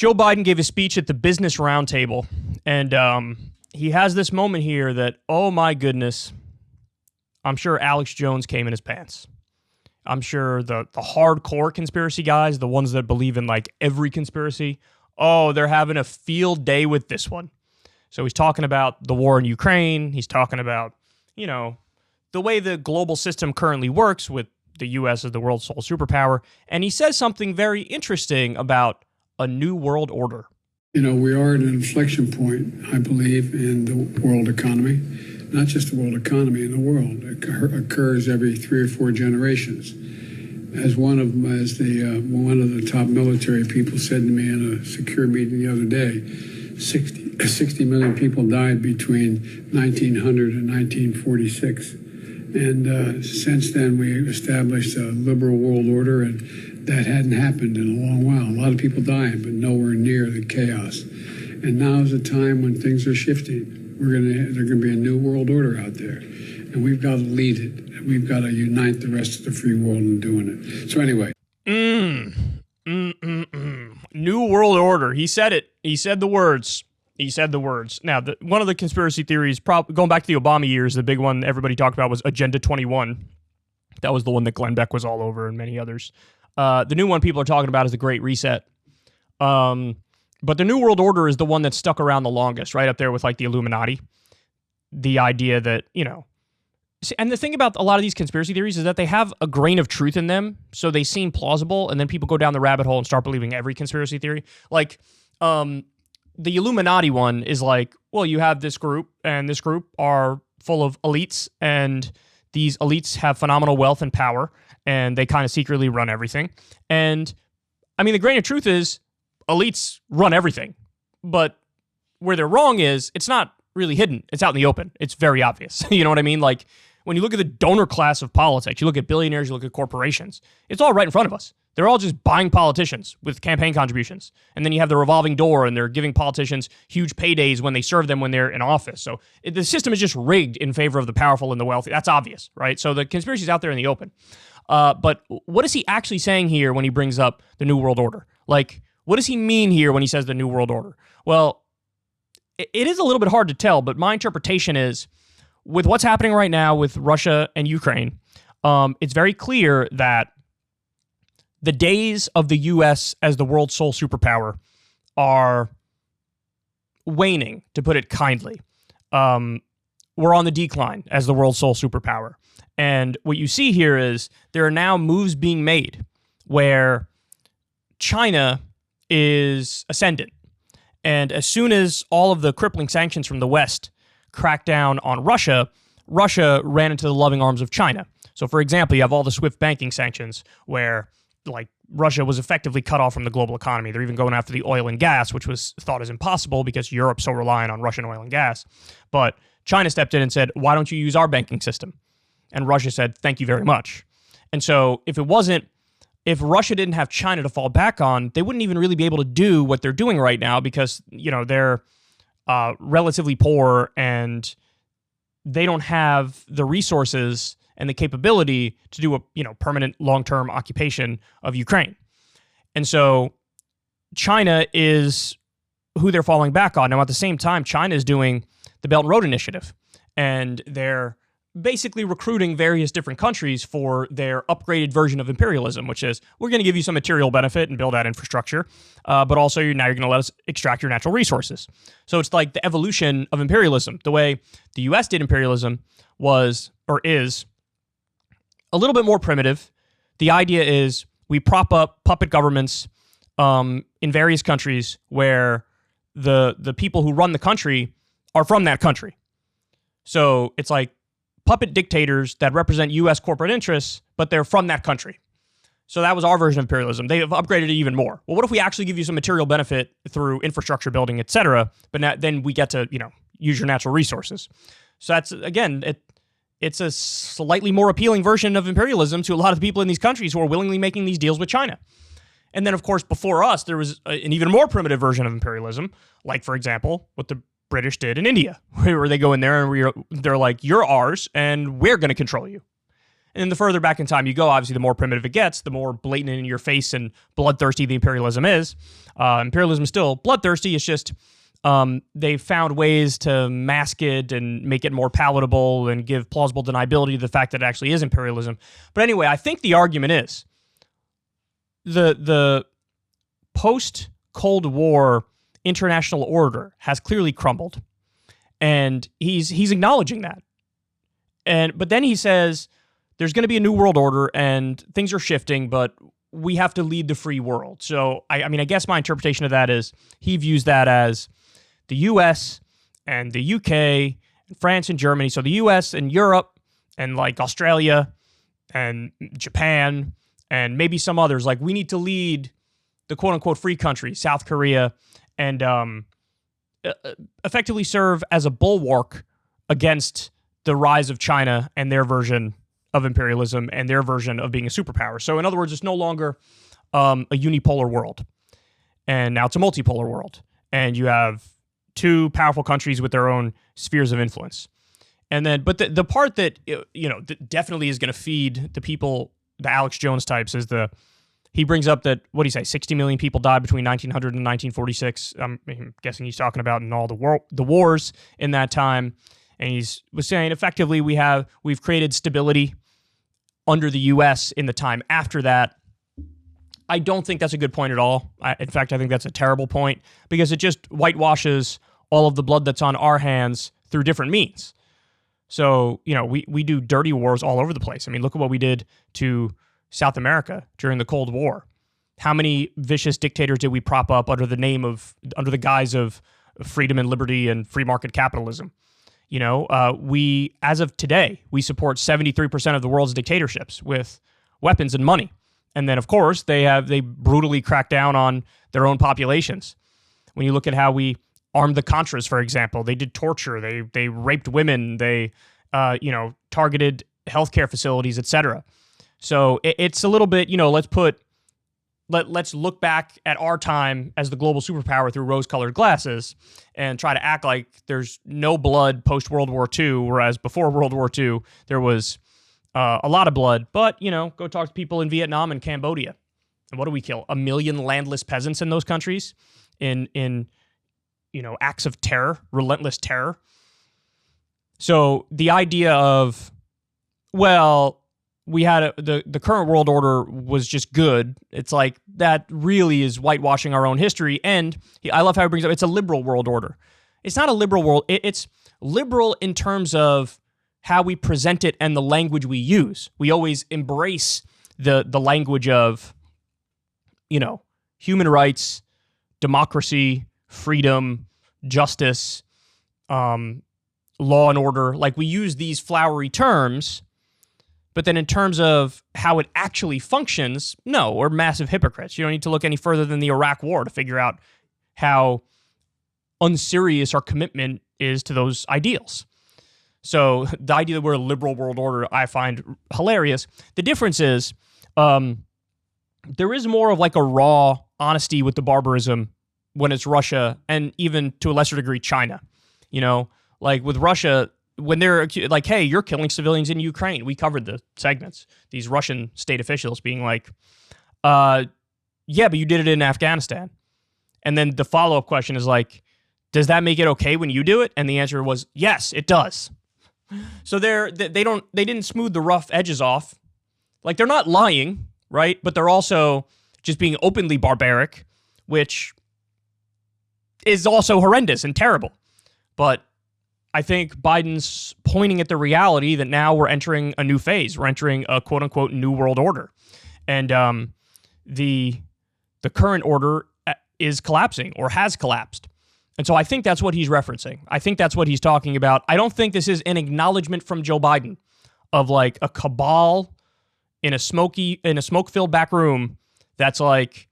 Joe Biden gave a speech at the Business Roundtable, and he has this moment here that, oh my goodness, I'm sure Alex Jones came in his pants. I'm sure the hardcore conspiracy guys, the ones that believe in like every conspiracy, oh, they're having a field day with this one. So he's talking about the war in Ukraine. He's talking about, you know, the way the global system currently works with the U.S. as the world's sole superpower. And he says something very interesting about a new world order. You know, we are at an inflection point, I believe, in the world economy. Not just the world economy, in the world. It occurs every 3 or 4 generations. As one of the top military people said to me in a secure meeting the other day, 60 million people died between 1900 and 1946. And since then, we established a liberal world order, and that hadn't happened in a long while. A lot of people dying, but nowhere near the chaos. And now is the time when things are shifting. There's going to be a new world order out there, and we've got to lead it. And we've got to unite the rest of the free world in doing it. So anyway. New world order. He said it. He said the words. Now, one of the conspiracy theories, going back to the Obama years, the big one everybody talked about was Agenda 21. That was the one that Glenn Beck was all over and many others. The new one people are talking about is the Great Reset. But the New World Order is the one that's stuck around the longest, right up there with like the Illuminati. The idea that, you know, and the thing about a lot of these conspiracy theories is that they have a grain of truth in them, so they seem plausible, and then people go down the rabbit hole and start believing every conspiracy theory. Like, the Illuminati one is like, well, you have this group, and this group are full of elites, and these elites have phenomenal wealth and power, and they kind of secretly run everything. And, I mean, the grain of truth is, elites run everything, but where they're wrong is it's not really hidden. It's out in the open. It's very obvious. You know what I mean? Like when you look at the donor class of politics, you look at billionaires, you look at corporations, it's all right in front of us. They're all just buying politicians with campaign contributions. And then you have the revolving door and they're giving politicians huge paydays when they serve them when they're in office. So the system is just rigged in favor of the powerful and the wealthy. That's obvious, right? So the conspiracy is out there in the open. But what is he actually saying here when he brings up the New World Order? Like, what does he mean here when he says the New World Order? Well, it is a little bit hard to tell, but my interpretation is with what's happening right now with Russia and Ukraine, it's very clear that the days of the U.S. as the world's sole superpower are waning, to put it kindly. We're on the decline as the world's sole superpower. And what you see here is there are now moves being made where China is ascendant. And as soon as all of the crippling sanctions from the West cracked down on Russia, Russia ran into the loving arms of China. So, for example, you have all the SWIFT banking sanctions where, like, Russia was effectively cut off from the global economy. They're even going after the oil and gas, which was thought as impossible because Europe's so reliant on Russian oil and gas. But China stepped in and said, why don't you use our banking system? And Russia said, thank you very much. And so if Russia didn't have China to fall back on, they wouldn't even really be able to do what they're doing right now because, you know, they're relatively poor and they don't have the resources and the capability to do a, you know, permanent long-term occupation of Ukraine. And so China is who they're falling back on. Now, at the same time, China is doing the Belt and Road Initiative, and they're basically recruiting various different countries for their upgraded version of imperialism, which is we're going to give you some material benefit and build that infrastructure, but also now you're going to let us extract your natural resources. So it's like the evolution of imperialism. The way the U.S. did imperialism was, or is, a little bit more primitive. The idea is we prop up puppet governments in various countries where the people who run the country are from that country. So it's like puppet dictators that represent U.S. corporate interests, but they're from that country. So that was our version of imperialism. They have upgraded it even more. Well, what if we actually give you some material benefit through infrastructure building, et cetera, but then we get to, you know, use your natural resources. So that's, again, it's a slightly more appealing version of imperialism to a lot of the people in these countries who are willingly making these deals with China. And then, of course, before us, there was an even more primitive version of imperialism, like, for example, what the British did in India, where they go in there and they're like, you're ours and we're going to control you. And then the further back in time you go, obviously, the more primitive it gets, the more blatant in your face and bloodthirsty the imperialism is. Imperialism is still bloodthirsty. It's just they've found ways to mask it and make it more palatable and give plausible deniability to the fact that it actually is imperialism. But anyway, I think the argument is the post-Cold War international order has clearly crumbled. And he's acknowledging that. But then he says there's going to be a new world order and things are shifting, but we have to lead the free world. So, I mean, I guess my interpretation of that is he views that as the U.S. and the U.K. and France and Germany. So the U.S. and Europe and like Australia and Japan and maybe some others. Like, we need to lead the quote-unquote free countries, South Korea, and effectively serve as a bulwark against the rise of China and their version of imperialism and their version of being a superpower. So in other words, it's no longer a unipolar world. And now it's a multipolar world. And you have two powerful countries with their own spheres of influence. And then, but the part that, that definitely is going to feed the people, the Alex Jones types, is he brings up that, what do you say, 60 million people died between 1900 and 1946. I'm guessing he's talking about in all the wars in that time. And he was saying, effectively, we've created stability under the U.S. in the time after that. I don't think that's a good point at all. In fact, I think that's a terrible point because it just whitewashes all of the blood that's on our hands through different means. So, we do dirty wars all over the place. I mean, look at what we did to South America during the Cold War. How many vicious dictators did we prop up under the guise of freedom and liberty and free market capitalism? We, as of today, we support 73% of the world's dictatorships with weapons and money. And then, of course, they brutally crack down on their own populations. When you look at how we armed the Contras, for example, they did torture, they raped women, they targeted healthcare facilities, etc. So it's a little bit, let's look back at our time as the global superpower through rose-colored glasses and try to act like there's no blood post-World War II, whereas before World War II, there was a lot of blood. But, go talk to people in Vietnam and Cambodia. And what do we kill? 1 million landless peasants in those countries in acts of terror, relentless terror. So the idea of, we had the current world order was just good. It's like that really is whitewashing our own history. And I love how he brings up it's a liberal world order. It's not a liberal world. It's liberal in terms of how we present it and the language we use. We always embrace the language of, human rights, democracy, freedom, justice, law and order. Like, we use these flowery terms. But then in terms of how it actually functions, no, we're massive hypocrites. You don't need to look any further than the Iraq War to figure out how unserious our commitment is to those ideals. So the idea that we're a liberal world order, I find hilarious. The difference is there is more of like a raw honesty with the barbarism when it's Russia and even to a lesser degree China. Like with Russia, when they're like, hey, you're killing civilians in Ukraine. We covered the segments. These Russian state officials being like, yeah, but you did it in Afghanistan. And then the follow-up question is like, does that make it okay when you do it? And the answer was, yes, it does. So they didn't smooth the rough edges off. Like, they're not lying, right? But they're also just being openly barbaric, which is also horrendous and terrible. But I think Biden's pointing at the reality that now we're entering a new phase. We're entering a quote-unquote new world order. And the current order is collapsing or has collapsed. And so I think that's what he's referencing. I think that's what he's talking about. I don't think this is an acknowledgement from Joe Biden of like a cabal in a smoke-filled back room that's like,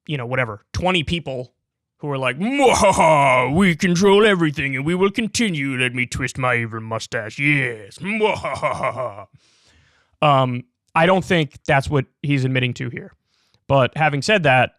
20 people who are like, "Mwahaha, we control everything and we will continue. Let me twist my evil mustache. Yes. Mwahaha." I don't think that's what he's admitting to here. But having said that,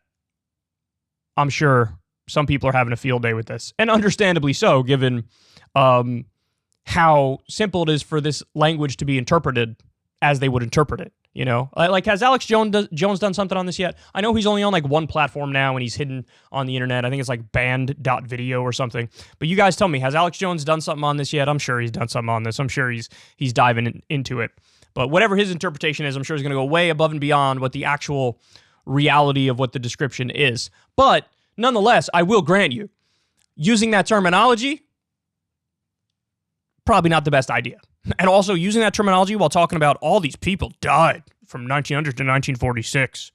I'm sure some people are having a field day with this. And understandably so, given how simple it is for this language to be interpreted as they would interpret it. You know, like, has Alex Jones done something on this yet? I know he's only on like one platform now and he's hidden on the internet. I think it's like banned.video or something. But you guys tell me, has Alex Jones done something on this yet? I'm sure he's done something on this. I'm sure he's diving into it. But whatever his interpretation is, I'm sure he's going to go way above and beyond what the actual reality of what the description is. But nonetheless, I will grant you, using that terminology, probably not the best idea. And also using that terminology while talking about all these people died from 1900 to 1946.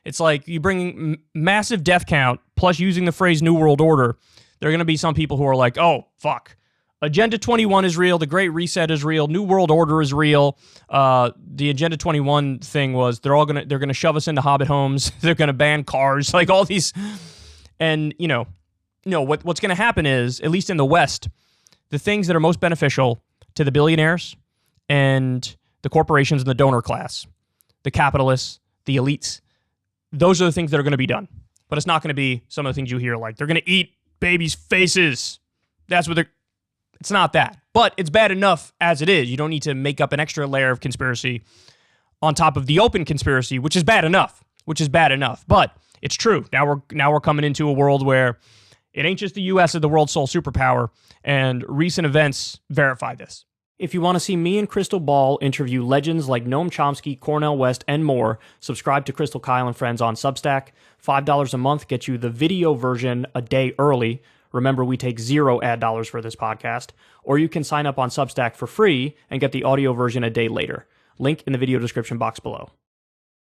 It's like you bring massive death count plus using the phrase New World Order. There are going to be some people who are like, oh, fuck. Agenda 21 is real. The Great Reset is real. New World Order is real. The Agenda 21 thing was they're going to shove us into Hobbit homes. They're going to ban cars, like all these. And, what's going to happen is, at least in the West, the things that are most beneficial to the billionaires and the corporations and the donor class, the capitalists, the elites, those are the things that are going to be done. But it's not going to be some of the things you hear, like they're going to eat babies' faces. That's what it's not that. But it's bad enough as it is. You don't need to make up an extra layer of conspiracy on top of the open conspiracy, which is bad enough. But it's true. Now we're coming into a world where it ain't just the U.S. as the world's sole superpower, and recent events verify this. If you want to see me and Crystal Ball interview legends like Noam Chomsky, Cornel West, and more, subscribe to Crystal, Kyle, and Friends on Substack. $5 a month gets you the video version a day early. Remember, we take 0 ad dollars for this podcast. Or you can sign up on Substack for free and get the audio version a day later. Link in the video description box below.